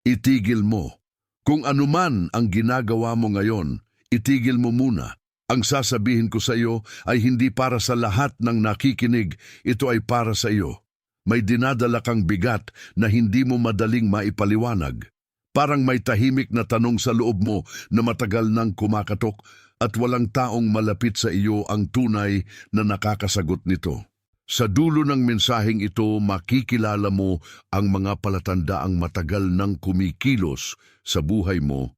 Itigil mo. Kung anuman ang ginagawa mo ngayon, itigil mo muna. Ang sasabihin ko sa iyo ay hindi para sa lahat ng nakikinig, ito ay para sa iyo. May dinadala kang bigat na hindi mo madaling maipaliwanag. Parang may tahimik na tanong sa loob mo na matagal nang kumakatok at walang taong malapit sa iyo ang tunay na nakakasagot nito. Sa dulo ng mensaheng ito, makikilala mo ang mga palatandaang matagal nang kumikilos sa buhay mo.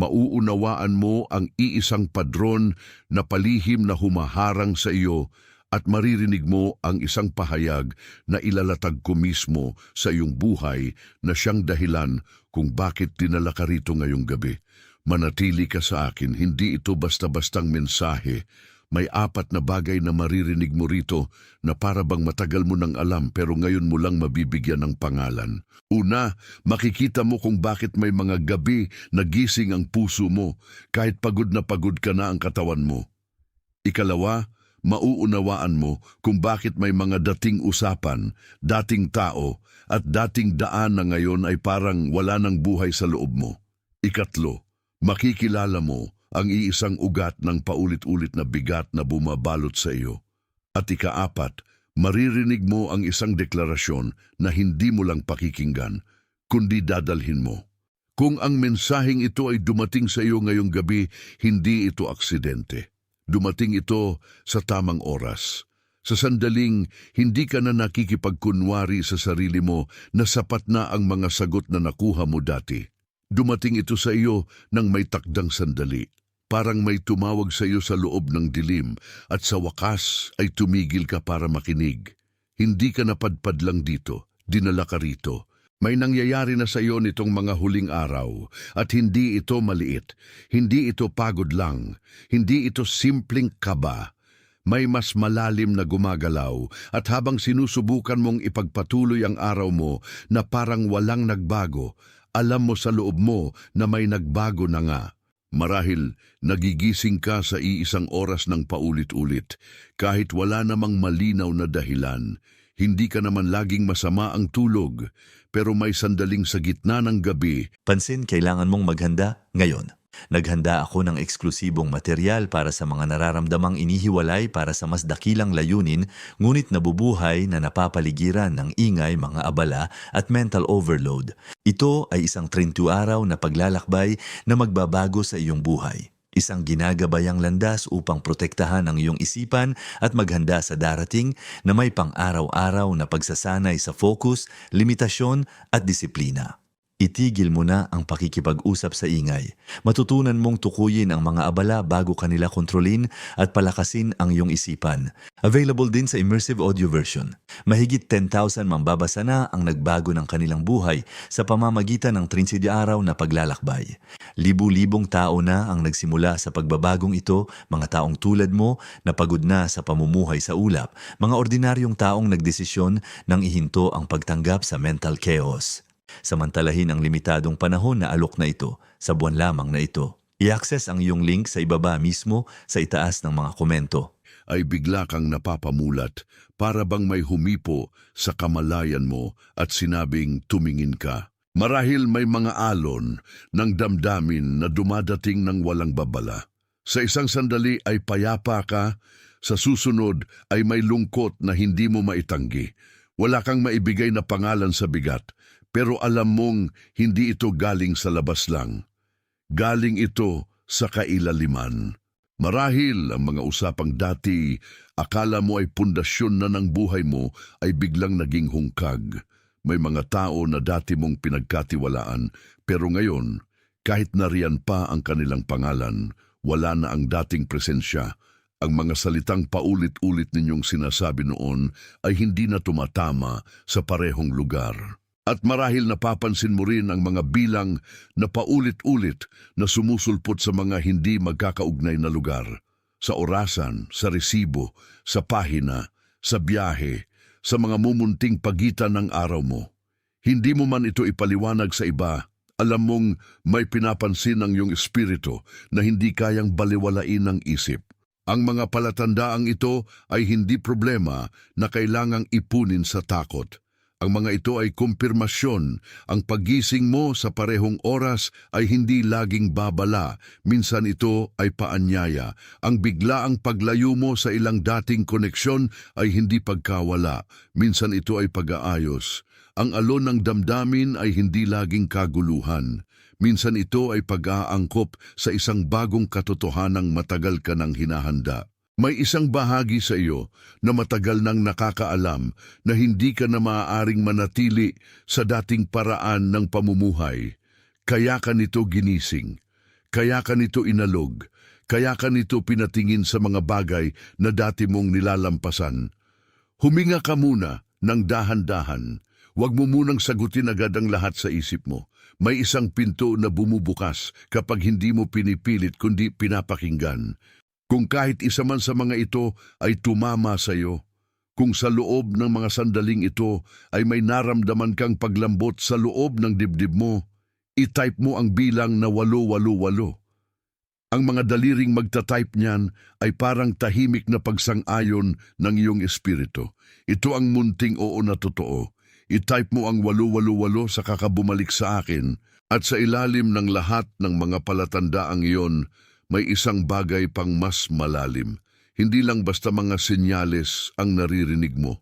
Mauunawaan mo ang iisang padron na palihim na humaharang sa iyo at maririnig mo ang isang pahayag na ilalatag ko mismo sa iyong buhay na siyang dahilan kung bakit dinala ka rito ngayong gabi. Manatili ka sa akin, hindi ito basta-bastang mensahe. May 4 na bagay na maririnig mo rito na para bang matagal mo nang alam pero ngayon mo lang mabibigyan ng pangalan. Una, makikita mo kung bakit may mga gabi na gising ang puso mo kahit pagod na pagod ka na ang katawan mo. Ikalawa, mauunawaan mo kung bakit may mga dating usapan, dating tao at dating daan na ngayon ay parang wala ng buhay sa loob mo. Ikatlo, makikilala mo ang iisang ugat ng paulit-ulit na bigat na bumabalot sa iyo. At ika-4, maririnig mo ang isang deklarasyon na hindi mo lang pakikinggan, kundi dadalhin mo. Kung ang mensaheng ito ay dumating sa iyo ngayong gabi, hindi ito aksidente. Dumating ito sa tamang oras. Sa sandaling, hindi ka na nakikipagkunwari sa sarili mo na sapat na ang mga sagot na nakuha mo dati. Dumating ito sa iyo nang may takdang sandali. Parang may tumawag sa iyo sa loob ng dilim at sa wakas ay tumigil ka para makinig. Hindi ka napadpad lang dito, dinala ka rito. May nangyayari na sa iyo nitong mga huling araw at hindi ito maliit, hindi ito pagod lang, hindi ito simpleng kaba. May mas malalim na gumagalaw at habang sinusubukan mong ipagpatuloy ang araw mo na parang walang nagbago, alam mo sa loob mo na may nagbago na nga. Marahil nagigising ka sa iisang oras ng paulit-ulit kahit wala namang malinaw na dahilan. Hindi ka naman laging masama ang tulog, pero may sandaling sa gitna ng gabi. Pansin, kailangan mong maghanda ngayon. Naghanda ako ng eksklusibong material para sa mga nararamdamang inihiwalay para sa mas dakilang layunin, ngunit nabubuhay na napapaligiran ng ingay, mga abala at mental overload. Ito ay isang 32 araw na paglalakbay na magbabago sa iyong buhay. Isang ginagabayang landas upang protektahan ang iyong isipan at maghanda sa darating na may pang-araw-araw na pagsasanay sa focus, limitasyon at disiplina. Itigil mo na ang pakikipag-usap sa ingay. Matutunan mong tukuyin ang mga abala bago kanila kontrolin at palakasin ang iyong isipan. Available din sa immersive audio version. Mahigit 10,000 mambabasa na ang nagbago ng kanilang buhay sa pamamagitan ng 30 araw na paglalakbay. Libu-libong tao na ang nagsimula sa pagbabagong ito, mga taong tulad mo na pagod na sa pamumuhay sa ulap, mga ordinaryong taong nagdesisyon nang ihinto ang pagtanggap sa mental chaos. Samantalahin ang limitadong panahon na alok na ito sa buwan lamang na ito. I-access ang iyong link sa ibaba mismo sa itaas ng mga komento. Ay bigla kang napapamulat para bang may humipo sa kamalayan mo at sinabing tumingin ka. Marahil may mga alon ng damdamin na dumadating ng walang babala. Sa isang sandali ay payapa ka, sa susunod ay may lungkot na hindi mo maitanggi. Wala kang maibigay na pangalan sa bigat. Pero alam mong hindi ito galing sa labas lang. Galing ito sa kailaliman. Marahil ang mga usapang dati, akala mo ay pundasyon na ng buhay mo ay biglang naging hungkag. May mga tao na dati mong pinagkatiwalaan, pero ngayon, kahit nariyan pa ang kanilang pangalan, wala na ang dating presensya. Ang mga salitang paulit-ulit ninyong sinasabi noon ay hindi na tumatama sa parehong lugar. At marahil napapansin mo rin ang mga bilang na paulit-ulit na sumusulpot sa mga hindi magkakaugnay na lugar. Sa orasan, sa resibo, sa pahina, sa biyahe, sa mga mumunting pagitan ng araw mo. Hindi mo man ito ipaliwanag sa iba, alam mong may pinapansin ang iyong espiritu na hindi kayang baliwalain ng isip. Ang mga palatandaang ito ay hindi problema na kailangang ipunin sa takot. Ang mga ito ay kumpirmasyon. Ang paggising mo sa parehong oras ay hindi laging babala. Minsan ito ay paanyaya. Ang biglaang paglayo mo sa ilang dating koneksyon ay hindi pagkawala. Minsan ito ay pag-aayos. Ang alon ng damdamin ay hindi laging kaguluhan. Minsan ito ay pag-aangkop sa isang bagong katotohanang matagal ka nang hinahanda. May isang bahagi sa iyo na matagal nang nakakaalam na hindi ka na maaaring manatili sa dating paraan ng pamumuhay. Kaya ka nito ginising, kaya ka nito inalog, kaya ka nito pinatingin sa mga bagay na dati mong nilalampasan. Huminga ka muna ng dahan-dahan. Huwag mo munang sagutin agad ang lahat sa isip mo. May isang pinto na bumubukas kapag hindi mo pinipilit kundi pinapakinggan. Kung kahit isa man sa mga ito ay tumama sa iyo, kung sa loob ng mga sandaling ito ay may naramdaman kang paglambot sa loob ng dibdib mo, i-type mo ang bilang na 888. Ang mga daliring magta-type niyan ay parang tahimik na pagsang-ayon ng iyong espiritu. Ito ang munting oo na totoo. I-type mo ang 888 sa kakabumalik sa akin at sa ilalim ng lahat ng mga palatandaang iyon, may isang bagay pang mas malalim. Hindi lang basta mga senyales ang naririnig mo.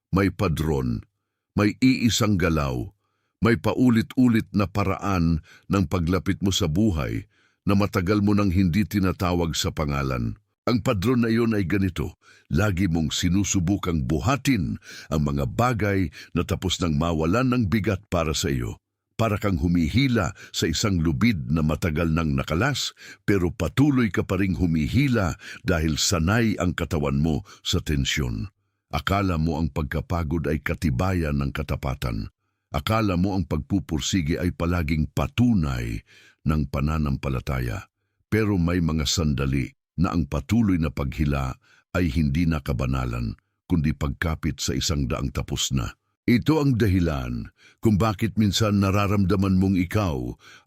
May padron, may iisang galaw, may paulit-ulit na paraan ng paglapit mo sa buhay na matagal mo nang hindi tinatawag sa pangalan. Ang padron na iyon ay ganito, lagi mong sinusubukang buhatin ang mga bagay na tapos nang mawalan ng bigat para sa iyo. Para kang humihila sa isang lubid na matagal nang nakalas, pero patuloy ka pa ring humihila dahil sanay ang katawan mo sa tensyon. Akala mo ang pagkapagod ay katibayan ng katapatan. Akala mo ang pagpupursige ay palaging patunay ng pananampalataya. Pero may mga sandali na ang patuloy na paghila ay hindi na kabanalan, kundi pagkapit sa isang daang tapos na. Ito ang dahilan kung bakit minsan nararamdaman mong ikaw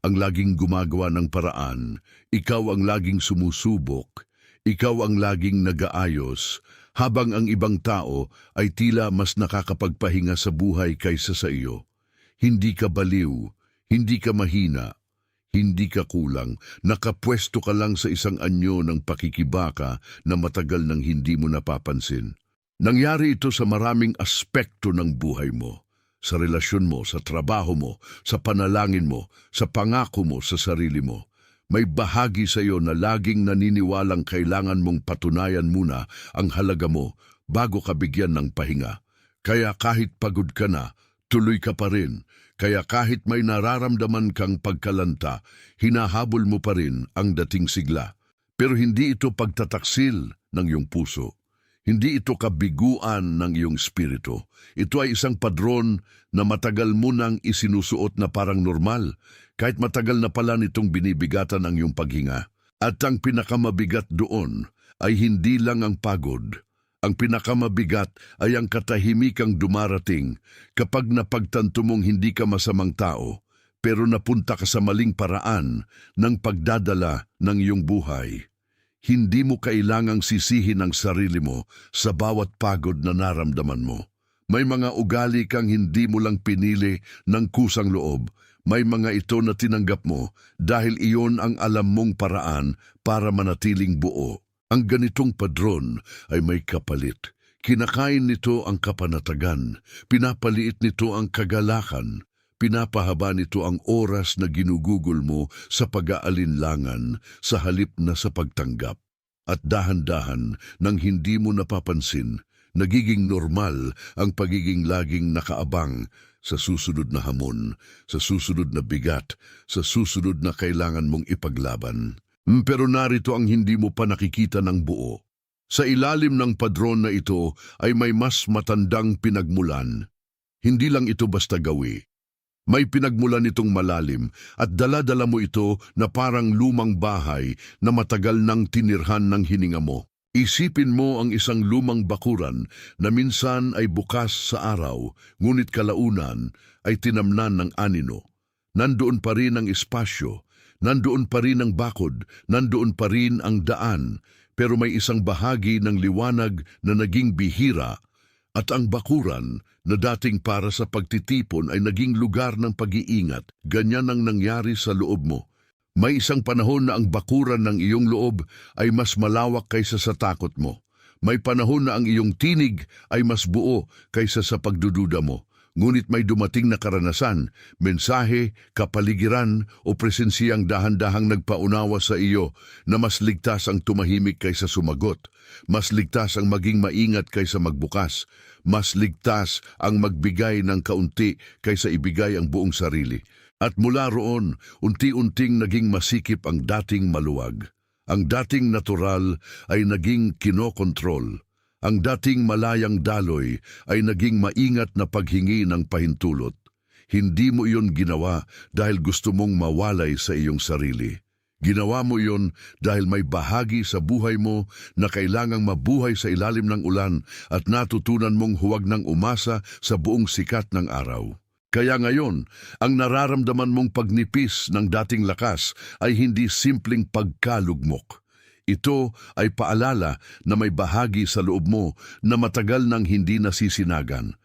ang laging gumagawa ng paraan, ikaw ang laging sumusubok, ikaw ang laging nag-aayos, habang ang ibang tao ay tila mas nakakapagpahinga sa buhay kaysa sa iyo. Hindi ka baliw, hindi ka mahina, hindi ka kulang, nakapwesto ka lang sa isang anyo ng pakikibaka na matagal nang hindi mo napapansin. Nangyari ito sa maraming aspekto ng buhay mo, sa relasyon mo, sa trabaho mo, sa panalangin mo, sa pangako mo sa sarili mo. May bahagi sa iyo na laging naniniwalang kailangan mong patunayan muna ang halaga mo bago ka bigyan ng pahinga. Kaya kahit pagod ka na, tuloy ka pa rin. Kaya kahit may nararamdaman kang pagkalanta, hinahabol mo pa rin ang dating sigla. Pero hindi ito pagtataksil ng iyong puso. Hindi ito kabiguan ng iyong espiritu. Ito ay isang padron na matagal mo nang isinusuot na parang normal, kahit matagal na pala nitong binibigatan ang iyong paghinga. At ang pinakamabigat doon ay hindi lang ang pagod. Ang pinakamabigat ay ang katahimikang dumarating kapag napagtanto mong hindi ka masamang tao, pero napunta ka sa maling paraan ng pagdadala ng iyong buhay. Hindi mo kailangang sisihin ang sarili mo sa bawat pagod na naramdaman mo. May mga ugali kang hindi mo lang pinili ng kusang loob. May mga ito na tinanggap mo dahil iyon ang alam mong paraan para manatiling buo. Ang ganitong padron ay may kapalit. Kinakain nito ang kapanatagan, pinapaliit nito ang kagalakan, pinapahaba nito ang oras na ginugugol mo sa pag-aalinlangan sa halip na sa pagtanggap. At dahan-dahan, nang hindi mo napapansin, nagiging normal ang pagiging laging nakaabang sa susunod na hamon, sa susunod na bigat, sa susunod na kailangan mong ipaglaban. Pero narito ang hindi mo pa nakikita ng buo. Sa ilalim ng padron na ito ay may mas matandang pinagmulan. Hindi lang ito basta gawi. May pinagmulan itong malalim at dala-dala mo ito na parang lumang bahay na matagal nang tinirhan ng hininga mo. Isipin mo ang isang lumang bakuran na minsan ay bukas sa araw, ngunit kalaunan ay tinamnan ng anino. Nandoon pa rin ang espasyo, nandoon pa rin ang bakod, nandoon pa rin ang daan, pero may isang bahagi ng liwanag na naging bihira, At ang bakuran na dating para sa pagtitipon ay naging lugar ng pag-iingat. Ganyan ang nangyari sa loob mo. May isang panahon na ang bakuran ng iyong loob ay mas malawak kaysa sa takot mo. May panahon na ang iyong tinig ay mas buo kaysa sa pagdududa mo. Ngunit may dumating na karanasan, mensahe, kapaligiran o presensiyang dahan-dahang nagpaunawa sa iyo na mas ligtas ang tumahimik kaysa sumagot. Mas ligtas ang maging maingat kaysa magbukas. Mas ligtas ang magbigay ng kaunti kaysa ibigay ang buong sarili. At mula roon, unti-unting naging masikip ang dating maluwag. Ang dating natural ay naging kinokontrol. Ang dating malayang daloy ay naging maingat na paghingi ng pahintulot. Hindi mo iyon ginawa dahil gusto mong mawalay sa iyong sarili. Ginawa mo iyon dahil may bahagi sa buhay mo na kailangang mabuhay sa ilalim ng ulan at natutunan mong huwag nang umasa sa buong sikat ng araw. Kaya ngayon, ang nararamdaman mong pagnipis ng dating lakas ay hindi simpleng pagkalugmok. Ito ay paalala na may bahagi sa loob mo na matagal nang hindi nasisinagan.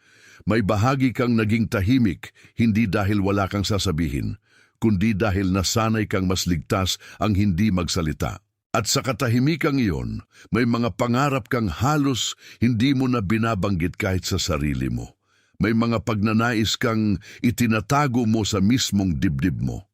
May bahagi kang naging tahimik, hindi dahil wala kang sasabihin, kundi dahil nasanay kang mas ligtas ang hindi magsalita. At sa katahimikang iyon, may mga pangarap kang halos hindi mo na binabanggit kahit sa sarili mo. May mga pagnanais kang itinatago mo sa mismong dibdib mo.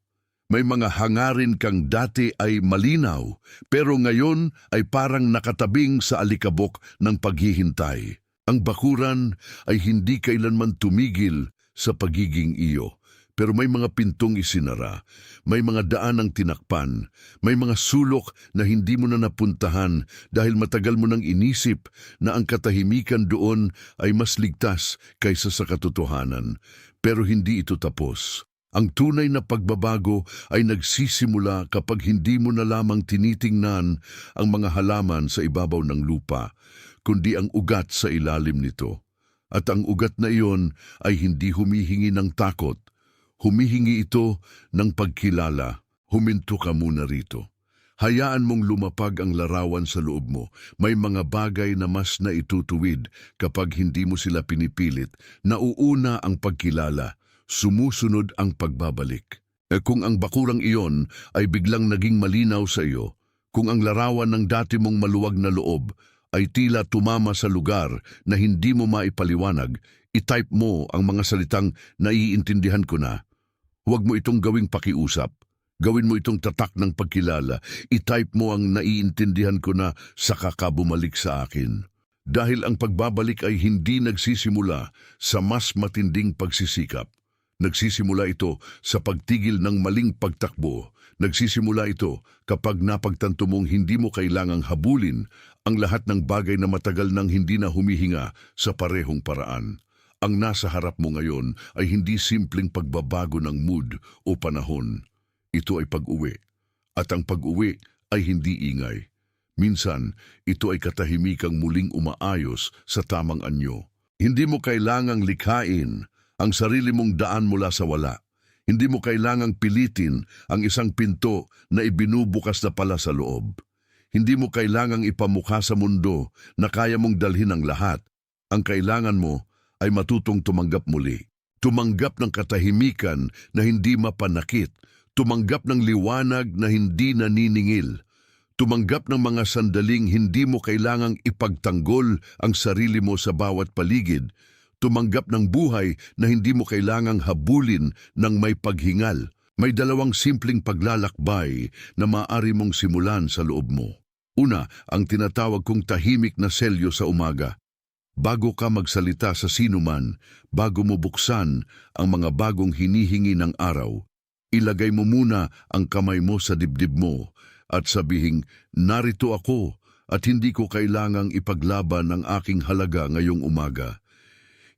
May mga hangarin kang dati ay malinaw, pero ngayon ay parang nakatabing sa alikabok ng paghihintay. Ang bakuran ay hindi kailanman tumigil sa pagiging iyo, pero may mga pintong isinara, may mga daanang tinakpan, may mga sulok na hindi mo na napuntahan dahil matagal mo nang inisip na ang katahimikan doon ay mas ligtas kaysa sa katotohanan. Pero hindi ito tapos. Ang tunay na pagbabago ay nagsisimula kapag hindi mo na lamang tinitingnan ang mga halaman sa ibabaw ng lupa, kundi ang ugat sa ilalim nito. At ang ugat na iyon ay hindi humihingi ng takot. Humihingi ito ng pagkilala. Huminto ka muna rito. Hayaan mong lumapag ang larawan sa loob mo. May mga bagay na mas naitutuwid kapag hindi mo sila pinipilit. Nauuna ang pagkilala. Sumusunod ang pagbabalik. Kung ang bakurang iyon ay biglang naging malinaw sa iyo, kung ang larawan ng dati mong maluwag na loob ay tila tumama sa lugar na hindi mo maipaliwanag, i-type mo ang mga salitang naiintindihan ko na. Huwag mo itong gawing pakiusap. Gawin mo itong tatak ng pagkilala. I-type mo ang naiintindihan ko na saka ka bumalik sa akin. Dahil ang pagbabalik ay hindi nagsisimula sa mas matinding pagsisikap. Nagsisimula ito sa pagtigil ng maling pagtakbo. Nagsisimula ito kapag napagtanto mong hindi mo kailangang habulin ang lahat ng bagay na matagal nang hindi na humihinga sa parehong paraan. Ang nasa harap mo ngayon ay hindi simpleng pagbabago ng mood o panahon. Ito ay pag-uwi. At ang pag-uwi ay hindi ingay. Minsan, ito ay katahimikang muling umaayos sa tamang anyo. Hindi mo kailangang likhain ang sarili mong daan mula sa wala. Hindi mo kailangang pilitin ang isang pinto na ibinubukas na pala sa loob. Hindi mo kailangang ipamukha sa mundo na kaya mong dalhin ang lahat. Ang kailangan mo ay matutong tumanggap muli. Tumanggap ng katahimikan na hindi mapanakit. Tumanggap ng liwanag na hindi naniningil. Tumanggap ng mga sandaling hindi mo kailangang ipagtanggol ang sarili mo sa bawat paligid. Tumanggap ng buhay na hindi mo kailangang habulin ng may paghingal. May dalawang simpleng paglalakbay na maaari mong simulan sa loob mo. Una, ang tinatawag kong tahimik na selyo sa umaga. Bago ka magsalita sa sinuman, bago mo buksan ang mga bagong hinihingi ng araw, ilagay mo muna ang kamay mo sa dibdib mo at sabihing, narito ako at hindi ko kailangang ipaglaban ang aking halaga ngayong umaga.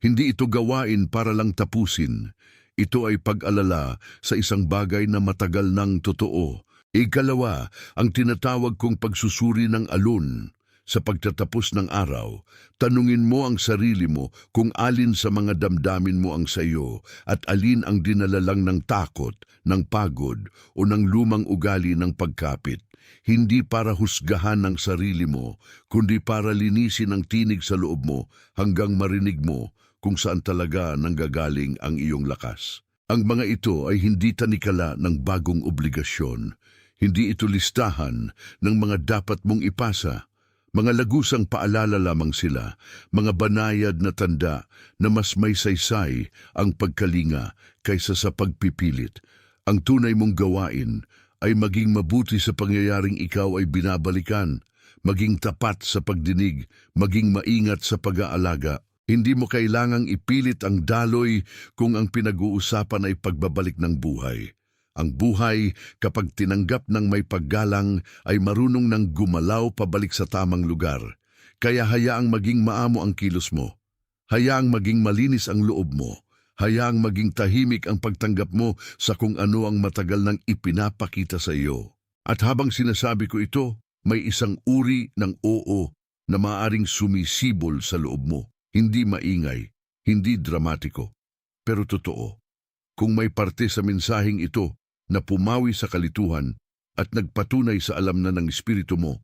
Hindi ito gawain para lang tapusin. Ito ay pag-alala sa isang bagay na matagal nang totoo. Ikalawa, ang tinatawag kong pagsusuri ng alon. Sa pagtatapos ng araw, tanungin mo ang sarili mo kung alin sa mga damdamin mo ang sayo at alin ang dinala lang ng takot, ng pagod o ng lumang ugali ng pagkapit. hindi para husgahan ng sarili mo, kundi para linisin ang tinig sa loob mo hanggang marinig mo kung saan talaga nanggagaling ang iyong lakas. Ang mga ito ay hindi tanikala ng bagong obligasyon. Hindi ito listahan ng mga dapat mong ipasa. Mga lagusang paalala lamang sila, mga banayad na tanda na mas may saysay ang pagkalinga kaysa sa pagpipilit. Ang tunay mong gawain ay maging mabuti sa pangyayaring ikaw ay binabalikan, maging tapat sa pagdinig, maging maingat sa pag-aalaga. Hindi mo kailangang ipilit ang daloy kung ang pinag-uusapan ay pagbabalik ng buhay. Ang buhay, kapag tinanggap ng may paggalang, ay marunong nang gumalaw pabalik sa tamang lugar. Kaya hayaang maging maamo ang kilos mo. Hayaang maging malinis ang loob mo. Hayaang maging tahimik ang pagtanggap mo sa kung ano ang matagal nang ipinapakita sa iyo. At habang sinasabi ko ito, may isang uri ng oo na maaring sumisibol sa loob mo. Hindi maingay, hindi dramatiko, pero totoo. Kung may parte sa mensaheng ito na pumawi sa kalituhan at nagpatunay sa alam na ng espiritu mo,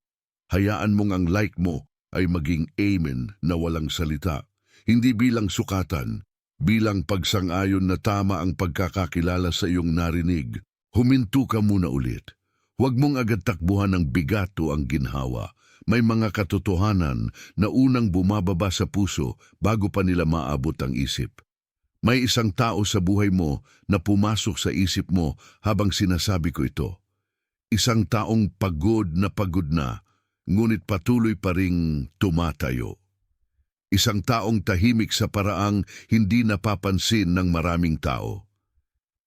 hayaan mong ang like mo ay maging amen na walang salita. Hindi bilang sukatan, bilang pagsang-ayon na tama ang pagkakakilala sa iyong narinig. Huminto ka muna ulit. Huwag mong agad takbuhan ng bigato ang ginhawa. May mga katotohanan na unang bumababa sa puso bago pa nila maabot ang isip. May isang tao sa buhay mo na pumasok sa isip mo habang sinasabi ko ito. Isang taong pagod na, ngunit patuloy pa ring tumatayo. Isang taong tahimik sa paraang hindi napapansin ng maraming tao.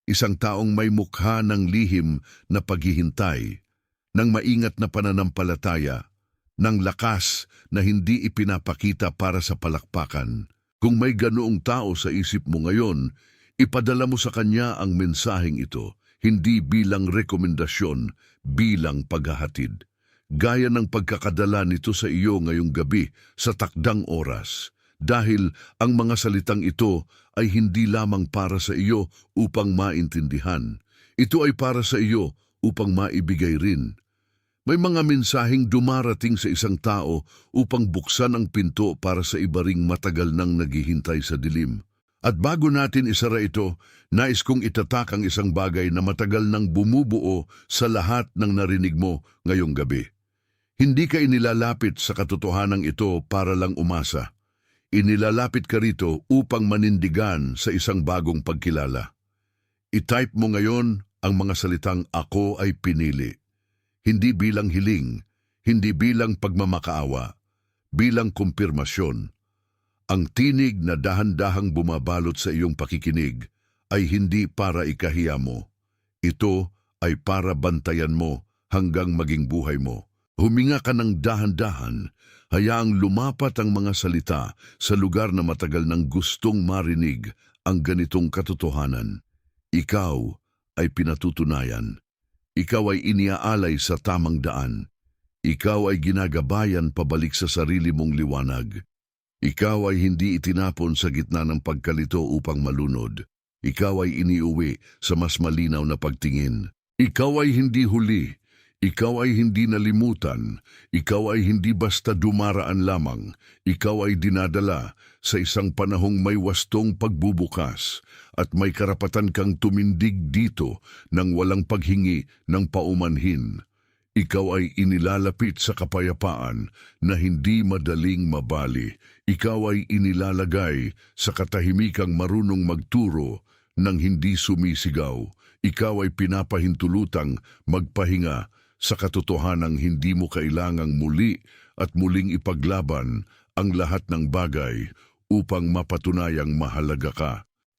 Isang taong may mukha ng lihim na paghihintay, ng maingat na pananampalataya, ng lakas na hindi ipinapakita para sa palakpakan. Kung may ganoong tao sa isip mo ngayon, ipadala mo sa kanya ang mensaheng ito, hindi bilang rekomendasyon, bilang paghahatid. Gaya ng pagkakadala nito sa iyo ngayong gabi sa takdang oras. Dahil ang mga salitang ito ay hindi lamang para sa iyo upang maintindihan. Ito ay para sa iyo upang maibigay rin. May mga mensaheng dumarating sa isang tao upang buksan ang pinto para sa iba ring matagal nang naghihintay sa dilim. At bago natin isara ito, nais kong itatak ang isang bagay na matagal nang bumubuo sa lahat ng narinig mo ngayong gabi. Hindi ka inilalapit sa katotohanan ito para lang umasa. Inilalapit ka rito upang manindigan sa isang bagong pagkilala. I-type mo ngayon ang mga salitang ako ay pinili. Hindi bilang hiling, hindi bilang pagmamakaawa, bilang kumpirmasyon. Ang tinig na dahan-dahang bumabalot sa iyong pakikinig ay hindi para ikahiya mo. Ito ay para bantayan mo hanggang maging buhay mo. Huminga ka ng dahan-dahan, hayaang lumapat ang mga salita sa lugar na matagal nang gustong marinig ang ganitong katotohanan. Ikaw ay pinatutunayan. Ikaw ay iniaalay sa tamang daan. Ikaw ay ginagabayan pabalik sa sarili mong liwanag. Ikaw ay hindi itinapon sa gitna ng pagkalito upang malunod. Ikaw ay iniuwi sa mas malinaw na pagtingin. Ikaw ay hindi huli. Ikaw ay hindi nalimutan. Ikaw ay hindi basta dumaraan lamang. Ikaw ay dinadala sa isang panahong may wastong pagbubukas at may karapatan kang tumindig dito nang walang paghingi ng paumanhin. Ikaw ay inilalapit sa kapayapaan na hindi madaling mabali. Ikaw ay inilalagay sa katahimikang marunong magturo nang hindi sumisigaw. Ikaw ay pinapahintulutang magpahinga sa katotohanang hindi mo kailangang muli at muling ipaglaban ang lahat ng bagay upang mapatunayang mahalaga ka.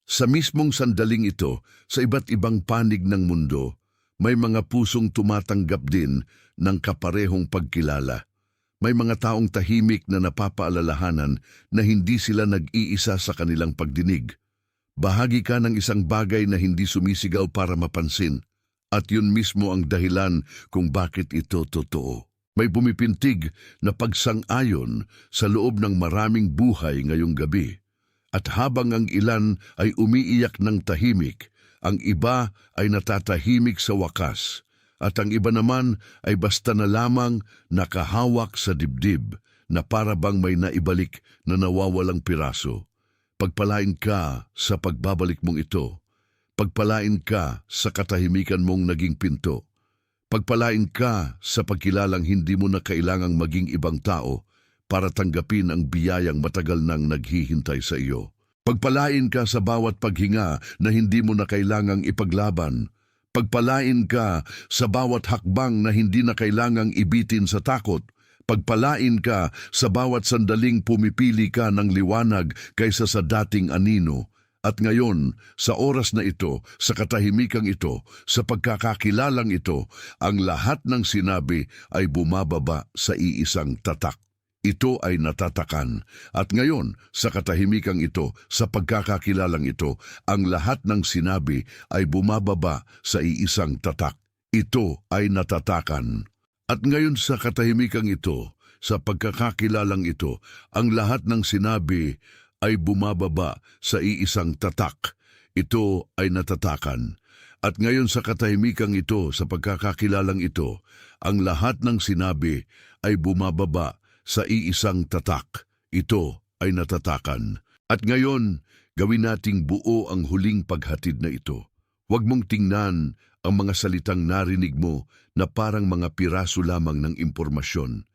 Sa mismong sandaling ito, sa iba't ibang panig ng mundo, may mga pusong tumatanggap din ng kaparehong pagkilala. May mga taong tahimik na napapaalalahanan na hindi sila nag-iisa sa kanilang pagdinig. Bahagi ka ng isang bagay na hindi sumisigaw para mapansin. At yun mismo ang dahilan kung bakit ito totoo. May pumipintig na pagsang-ayon sa loob ng maraming buhay ngayong gabi. At habang ang ilan ay umiiyak ng tahimik, ang iba ay natatahimik sa wakas. At ang iba naman ay basta na lamang nakahawak sa dibdib na para bang may naibalik na nawawalang piraso. Pagpalain ka sa pagbabalik mong ito. Pagpalain ka sa katahimikan mong naging pinto. Pagpalain ka sa pagkilalang hindi mo na kailangang maging ibang tao para tanggapin ang biyayang matagal nang naghihintay sa iyo. Pagpalain ka sa bawat paghinga na hindi mo na kailangang ipaglaban. Pagpalain ka sa bawat hakbang na hindi na kailangang ibitin sa takot. Pagpalain ka sa bawat sandaling pumipili ka ng liwanag kaysa sa dating anino. At ngayon, sa oras na ito, sa katahimikang ito, sa pagkakakilalang ito, ang lahat ng sinabi ay bumababa sa iisang tatak. Ito ay natatakan. At ngayon, sa katahimikang ito, sa pagkakakilalang ito, ang lahat ng sinabi ay bumababa sa iisang tatak. Ito ay natatakan. At ngayon sa katahimikang ito, sa pagkakakilalang ito, ang lahat ng sinabi ay bumababa sa iisang tatak. Ito ay natatakan. At ngayon sa katahimikang ito, sa pagkakakilalang ito, ang lahat ng sinabi ay bumababa sa iisang tatak. Ito ay natatakan. At ngayon, gawin nating buo ang huling paghatid na ito. Huwag mong tingnan ang mga salitang narinig mo na parang mga piraso lamang ng impormasyon.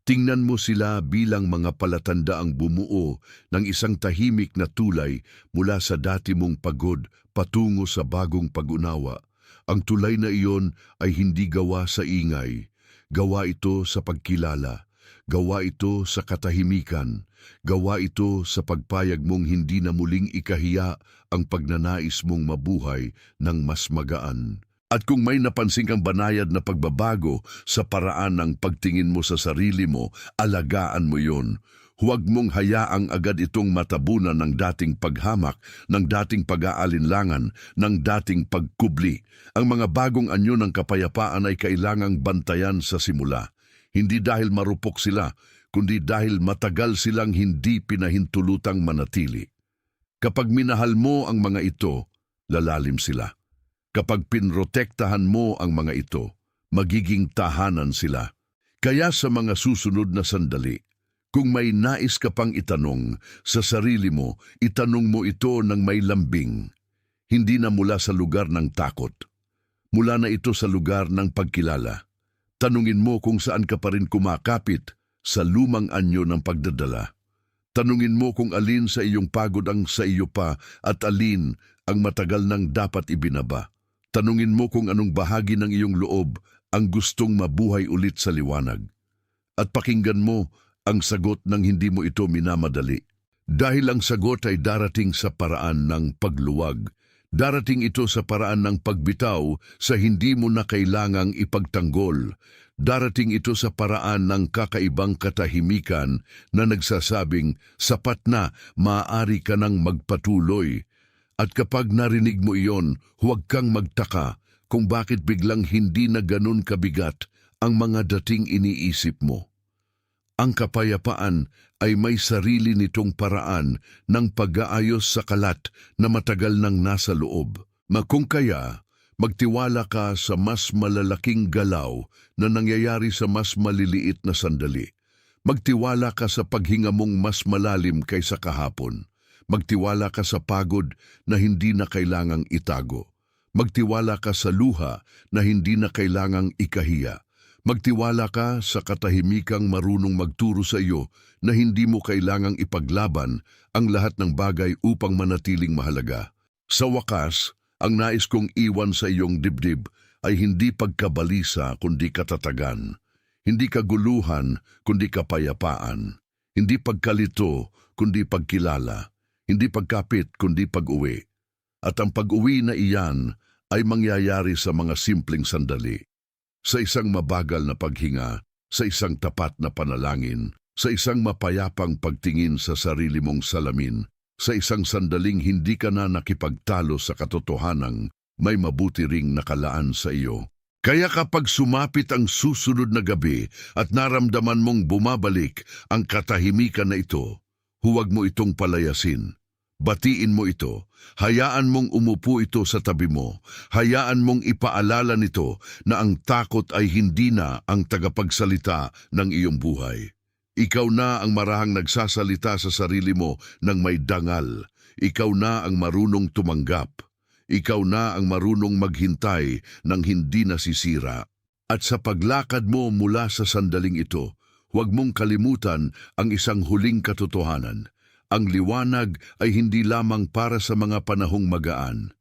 Tingnan mo sila bilang mga palatandaang bumuo ng isang tahimik na tulay mula sa dati mong pagod patungo sa bagong pag-unawa. Ang tulay na iyon ay hindi gawa sa ingay. Gawa ito sa pagkilala. Gawa ito sa katahimikan. Gawa ito sa pagpayag mong hindi na muling ikahiya ang pagnanais mong mabuhay ng mas magaan. At kung may napansin kang banayad na pagbabago sa paraan ng pagtingin mo sa sarili mo, alagaan mo yon. Huwag mong hayaang agad itong matabunan ng dating paghamak, ng dating pag-aalinlangan, ng dating pagkubli. Ang mga bagong anyo ng kapayapaan ay kailangang bantayan sa simula. Hindi dahil marupok sila, kundi dahil matagal silang hindi pinahintulutang manatili. Kapag minahal mo ang mga ito, lalalim sila. Kapag pinrotektahan mo ang mga ito, magiging tahanan sila. Kaya sa mga susunod na sandali, kung may nais ka pang itanong sa sarili mo, itanong mo ito ng may lambing. Hindi na mula sa lugar ng takot. Mula na ito sa lugar ng pagkilala. Tanungin mo kung saan ka pa rin kumakapit sa lumang anyo ng pagdadala. Tanungin mo kung alin sa iyong pagod ang sa iyo pa at alin ang matagal nang dapat ibinaba. Tanungin mo kung anong bahagi ng iyong loob ang gustong mabuhay ulit sa liwanag. At pakinggan mo ang sagot ng hindi mo ito minamadali. Dahil ang sagot ay darating sa paraan ng pagluwag. Darating ito sa paraan ng pagbitaw sa hindi mo na kailangang ipagtanggol. Darating ito sa paraan ng kakaibang katahimikan na nagsasabing, sapat na, maaari ka nang magpatuloy. At kapag narinig mo iyon, huwag kang magtaka kung bakit biglang hindi na ganun kabigat ang mga dating iniisip mo. Ang kapayapaan ay may sarili nitong paraan ng pag-aayos sa kalat na matagal nang nasa loob. Kung kaya, magtiwala ka sa mas malalaking galaw na nangyayari sa mas maliliit na sandali. Magtiwala ka sa paghinga mong mas malalim kaysa kahapon. Magtiwala ka sa pagod na hindi na kailangang itago. Magtiwala ka sa luha na hindi na kailangang ikahiya. Magtiwala ka sa katahimikang marunong magturo sa iyo na hindi mo kailangang ipaglaban ang lahat ng bagay upang manatiling mahalaga. Sa wakas, ang nais kong iwan sa iyong dibdib ay hindi pagkabalisa kundi katatagan. Hindi kaguluhan kundi kapayapaan. Hindi pagkalito kundi pagkilala. Hindi pagkapit kundi pag-uwi. At ang pag-uwi na iyan ay mangyayari sa mga simpleng sandali. Sa isang mabagal na paghinga, sa isang tapat na panalangin, sa isang mapayapang pagtingin sa sarili mong salamin, sa isang sandaling hindi ka na nakipagtalo sa katotohanang may mabuti ring nakalaan sa iyo. Kaya kapag sumapit ang susunod na gabi at naramdaman mong bumabalik ang katahimikan na ito, huwag mo itong palayasin. Batiin mo ito. Hayaan mong umupo ito sa tabi mo. Hayaan mong ipaalala nito na ang takot ay hindi na ang tagapagsalita ng iyong buhay. Ikaw na ang marahang nagsasalita sa sarili mo ng may dangal. Ikaw na ang marunong tumanggap. Ikaw na ang marunong maghintay ng hindi nasisira. At sa paglakad mo mula sa sandaling ito, huwag mong kalimutan ang isang huling katotohanan. Ang liwanag ay hindi lamang para sa mga panahong magaan.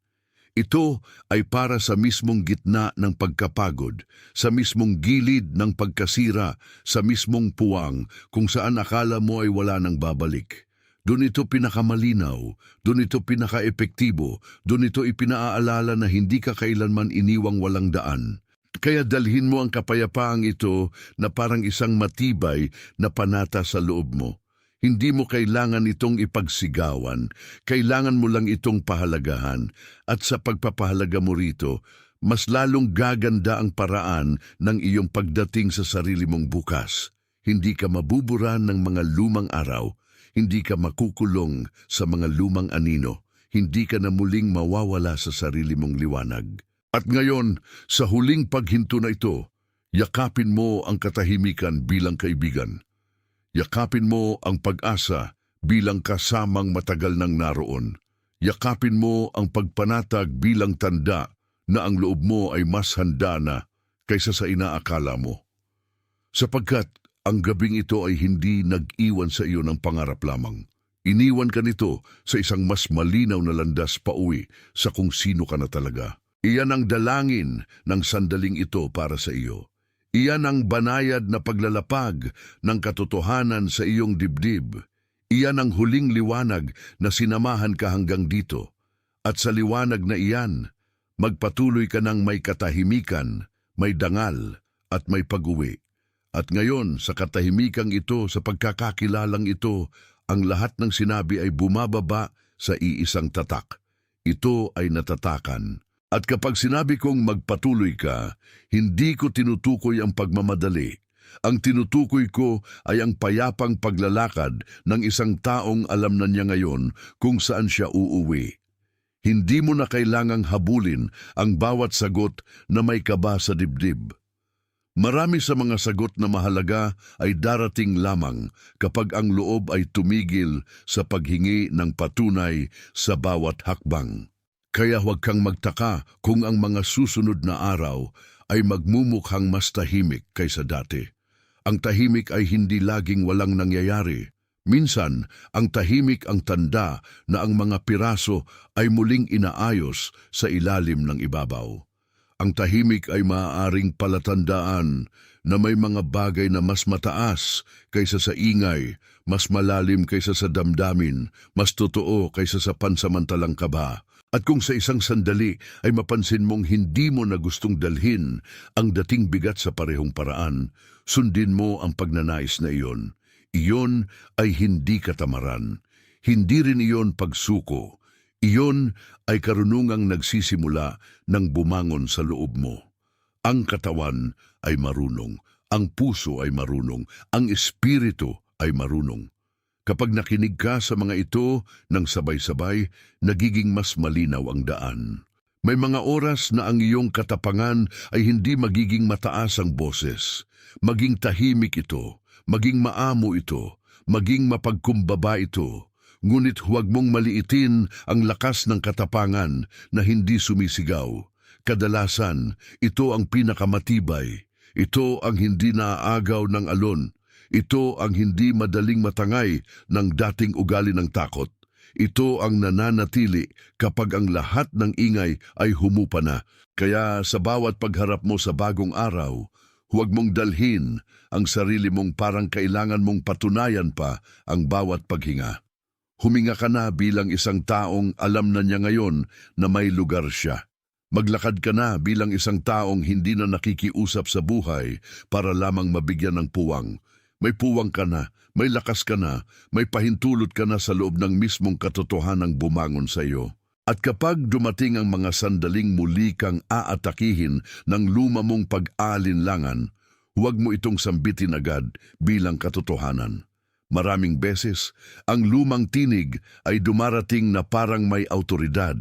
Ito ay para sa mismong gitna ng pagkapagod, sa mismong gilid ng pagkasira, sa mismong puwang kung saan akala mo ay wala nang babalik. Doon ito pinakamalinaw, doon ito pinakaepektibo, doon ito ipinaalala na hindi ka kailanman iniwang walang daan. Kaya dalhin mo ang kapayapaang ito na parang isang matibay na panata sa loob mo. Hindi mo kailangan itong ipagsigawan, kailangan mo lang itong pahalagahan, at sa pagpapahalaga mo rito, mas lalong gaganda ang paraan ng iyong pagdating sa sarili mong bukas. Hindi ka mabubura ng mga lumang araw, hindi ka makukulong sa mga lumang anino, hindi ka na muling mawawala sa sarili mong liwanag. At ngayon, sa huling paghinto na ito, yakapin mo ang katahimikan bilang kaibigan. Yakapin mo ang pag-asa bilang kasamang matagal nang naroon. Yakapin mo ang pagpanatag bilang tanda na ang loob mo ay mas handa na kaysa sa inaakala mo. Sapagkat ang gabing ito ay hindi nag-iwan sa iyo ng pangarap lamang. Iniwan ka nito sa isang mas malinaw na landas pauwi sa kung sino ka na talaga. Iyan ang dalangin ng sandaling ito para sa iyo. Iyan ang banayad na paglalapag ng katotohanan sa iyong dibdib. Iyan ang huling liwanag na sinamahan ka hanggang dito. At sa liwanag na iyan, magpatuloy ka ng may katahimikan, may dangal, at may pag-uwi. At ngayon, sa katahimikang ito, sa pagkakakilalang ito, ang lahat ng sinabi ay bumababa sa iisang tatak. Ito ay natatakan. At kapag sinabi kong magpatuloy ka, hindi ko tinutukoy ang pagmamadali. Ang tinutukoy ko ay ang payapang paglalakad ng isang taong alam na niya ngayon kung saan siya uuwi. Hindi mo na kailangang habulin ang bawat sagot na may kaba sa dibdib. Marami sa mga sagot na mahalaga ay darating lamang kapag ang loob ay tumigil sa paghingi ng patunay sa bawat hakbang. Kaya huwag kang magtaka kung ang mga susunod na araw ay magmumukhang mas tahimik kaysa dati. Ang tahimik ay hindi laging walang nangyayari. Minsan, ang tahimik ang tanda na ang mga piraso ay muling inaayos sa ilalim ng ibabaw. Ang tahimik ay maaaring palatandaan na may mga bagay na mas mataas kaysa sa ingay, mas malalim kaysa sa damdamin, mas totoo kaysa sa pansamantalang kaba. At kung sa isang sandali ay mapansin mong hindi mo na gustong dalhin ang dating bigat sa parehong paraan, sundin mo ang pagnanais na iyon. Iyon ay hindi katamaran. Hindi rin iyon pagsuko. Iyon ay karunungang nagsisimula ng bumangon sa loob mo. Ang katawan ay marunong, ang puso ay marunong, ang espiritu ay marunong. Kapag nakinig ka sa mga ito ng sabay-sabay, nagiging mas malinaw ang daan. May mga oras na ang iyong katapangan ay hindi magiging mataas ang boses. Maging tahimik ito, maging maamo ito, maging mapagkumbaba ito. Ngunit huwag mong maliitin ang lakas ng katapangan na hindi sumisigaw. Kadalasan, ito ang pinakamatibay. Ito ang hindi naaagaw ng alon. Ito ang hindi madaling matangay ng dating ugali ng takot. Ito ang nananatili kapag ang lahat ng ingay ay humupa na. Kaya sa bawat pagharap mo sa bagong araw, huwag mong dalhin ang sarili mong parang kailangan mong patunayan pa ang bawat paghinga. Huminga ka na bilang isang taong alam na niya ngayon na may lugar siya. Maglakad ka na bilang isang taong hindi na nakikiusap sa buhay para lamang mabigyan ng puwang. May puwang ka na, may lakas ka na, may pahintulot ka na sa loob ng mismong katotohanang bumangon sa iyo. At kapag dumating ang mga sandaling muli kang aatakihin ng luma mong pag-aalinlangan, huwag mo itong sambitin agad bilang katotohanan. Maraming beses, ang lumang tinig ay dumarating na parang may autoridad,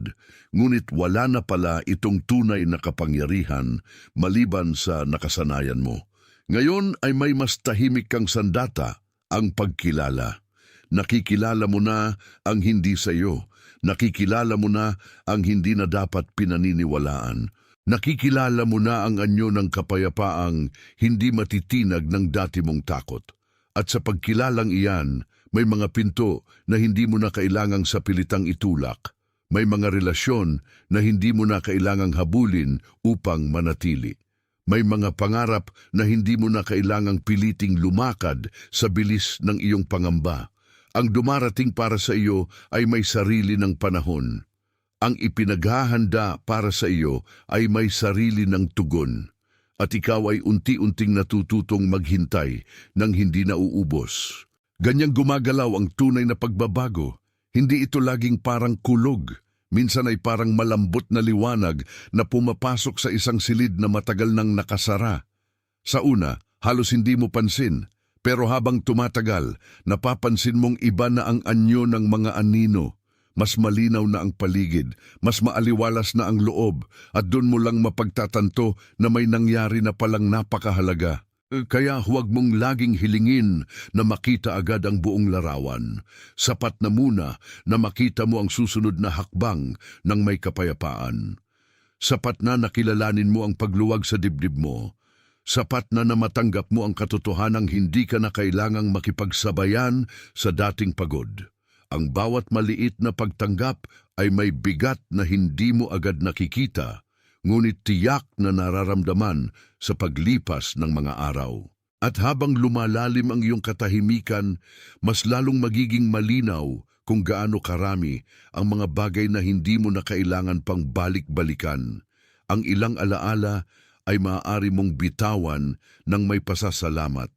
ngunit wala na pala itong tunay na kapangyarihan maliban sa nakasanayan mo. Ngayon ay may mas tahimik kang sandata, ang pagkilala. Nakikilala mo na ang hindi sa iyo. Nakikilala mo na ang hindi na dapat pinaniniwalaan. Nakikilala mo na ang anyo ng kapayapaang hindi matitinag ng dati mong takot. At sa pagkilalang iyan, may mga pinto na hindi mo na kailangang sapilitang itulak. May mga relasyon na hindi mo na kailangang habulin upang manatili. May mga pangarap na hindi mo na kailangang piliting lumakad sa bilis ng iyong pangamba. Ang dumarating para sa iyo ay may sarili ng panahon. Ang ipinaghahanda para sa iyo ay may sarili ng tugon. At ikaw ay unti-unting natututong maghintay nang hindi nauubos. Ganyang gumagalaw ang tunay na pagbabago. Hindi ito laging parang kulog. Minsan ay parang malambot na liwanag na pumapasok sa isang silid na matagal nang nakasara. Sa una, halos hindi mo pansin. Pero habang tumatagal, napapansin mong iba na ang anyo ng mga anino. Mas malinaw na ang paligid, mas maaliwalas na ang loob, at doon mo lang mapagtatanto na may nangyari na palang napakahalaga. Kaya huwag mong laging hilingin na makita agad ang buong larawan. Sapat na muna na makita mo ang susunod na hakbang ng may kapayapaan. Sapat na nakilalanin mo ang pagluwag sa dibdib mo. Sapat na matanggap mo ang katotohanang hindi ka na kailangang makipagsabayan sa dating pagod. Ang bawat maliit na pagtanggap ay may bigat na hindi mo agad nakikita, ngunit tiyak na nararamdaman sa paglipas ng mga araw. At habang lumalalim ang iyong katahimikan, mas lalong magiging malinaw kung gaano karami ang mga bagay na hindi mo na kailangan pang balik-balikan. Ang ilang alaala ay maaari mong bitawan ng may pasasalamat.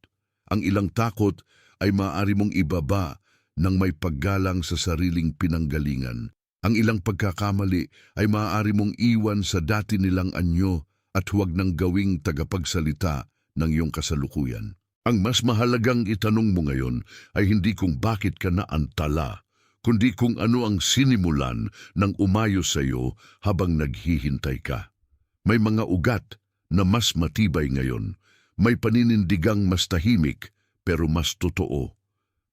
Ang ilang takot ay maaari mong ibaba ng may paggalang sa sariling pinanggalingan. Ang ilang pagkakamali ay maaari mong iwan sa dati nilang anyo at huwag nang gawing tagapagsalita ng iyong kasalukuyan. Ang mas mahalagang itanong mo ngayon ay hindi kung bakit ka naantala, kundi kung ano ang sinimulan ng umayos sa iyo habang naghihintay ka. May mga ugat na mas matibay ngayon. May paninindigang mas tahimik pero mas totoo.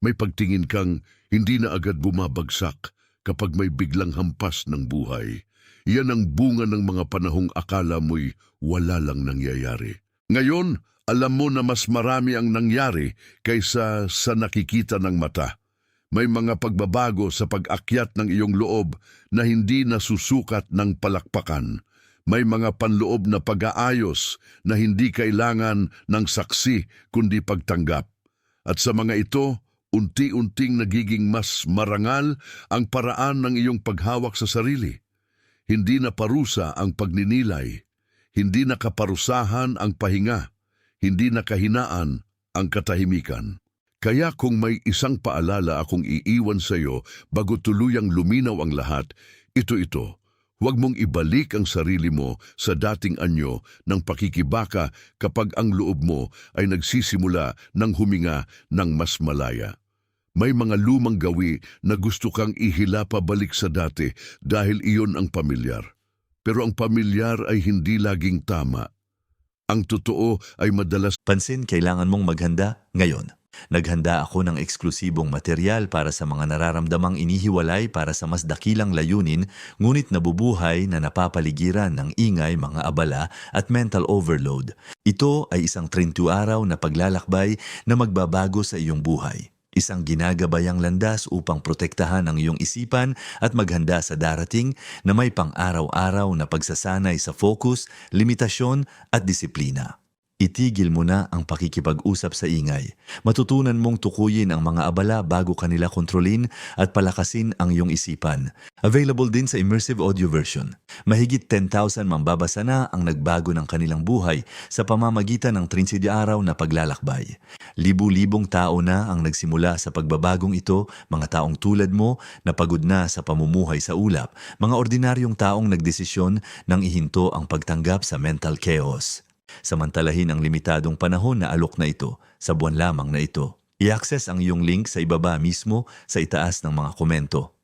May pagtingin kang hindi na agad bumabagsak kapag may biglang hampas ng buhay. Yan ang bunga ng mga panahong akala mo'y wala lang nangyayari. Ngayon, alam mo na mas marami ang nangyari kaysa sa nakikita ng mata. May mga pagbabago sa pag-akyat ng iyong loob na hindi nasusukat ng palakpakan. May mga panloob na pag-aayos na hindi kailangan ng saksi kundi pagtanggap. At sa mga ito, unti-unting nagiging mas marangal ang paraan ng iyong paghawak sa sarili. Hindi na parusa ang pagninilay, hindi na kaparusahan ang pahinga, hindi na kahinaan ang katahimikan. Kaya kung may isang paalala akong iiwan sa iyo bago tuluyang luminaw ang lahat, ito. Huwag mong ibalik ang sarili mo sa dating anyo ng pakikibaka kapag ang loob mo ay nagsisimula ng huminga ng mas malaya. May mga lumang gawi na gusto kang ihila pabalik sa dati dahil iyon ang pamilyar. Pero ang pamilyar ay hindi laging tama. Ang totoo ay madalas Pansin, kailangan mong maghanda ngayon. Naghanda ako ng eksklusibong material para sa mga nararamdamang inihiwalay para sa mas dakilang layunin, ngunit nabubuhay na napapaligiran ng ingay, mga abala at mental overload. Ito ay isang 32 araw na paglalakbay na magbabago sa iyong buhay. Isang ginagabayang landas upang protektahan ang iyong isipan at maghanda sa darating na may pang-araw-araw na pagsasanay sa focus, limitasyon at disiplina. Itigil mo na ang pakikipag-usap sa ingay. Matutunan mong tukuyin ang mga abala bago kanila kontrolin at palakasin ang iyong isipan. Available din sa immersive audio version. Mahigit 10,000 mambabasa na ang nagbago ng kanilang buhay sa pamamagitan ng 30 araw na paglalakbay. Libu-libong tao na ang nagsimula sa pagbabagong ito, mga taong tulad mo na pagod na sa pamumuhay sa ulap, mga ordinaryong taong nagdesisyon nang ihinto ang pagtanggap sa mental chaos. Samantalahin ang limitadong panahon na alok na ito sa buwan lamang na ito. I-access ang iyong link sa ibaba mismo sa itaas ng mga komento.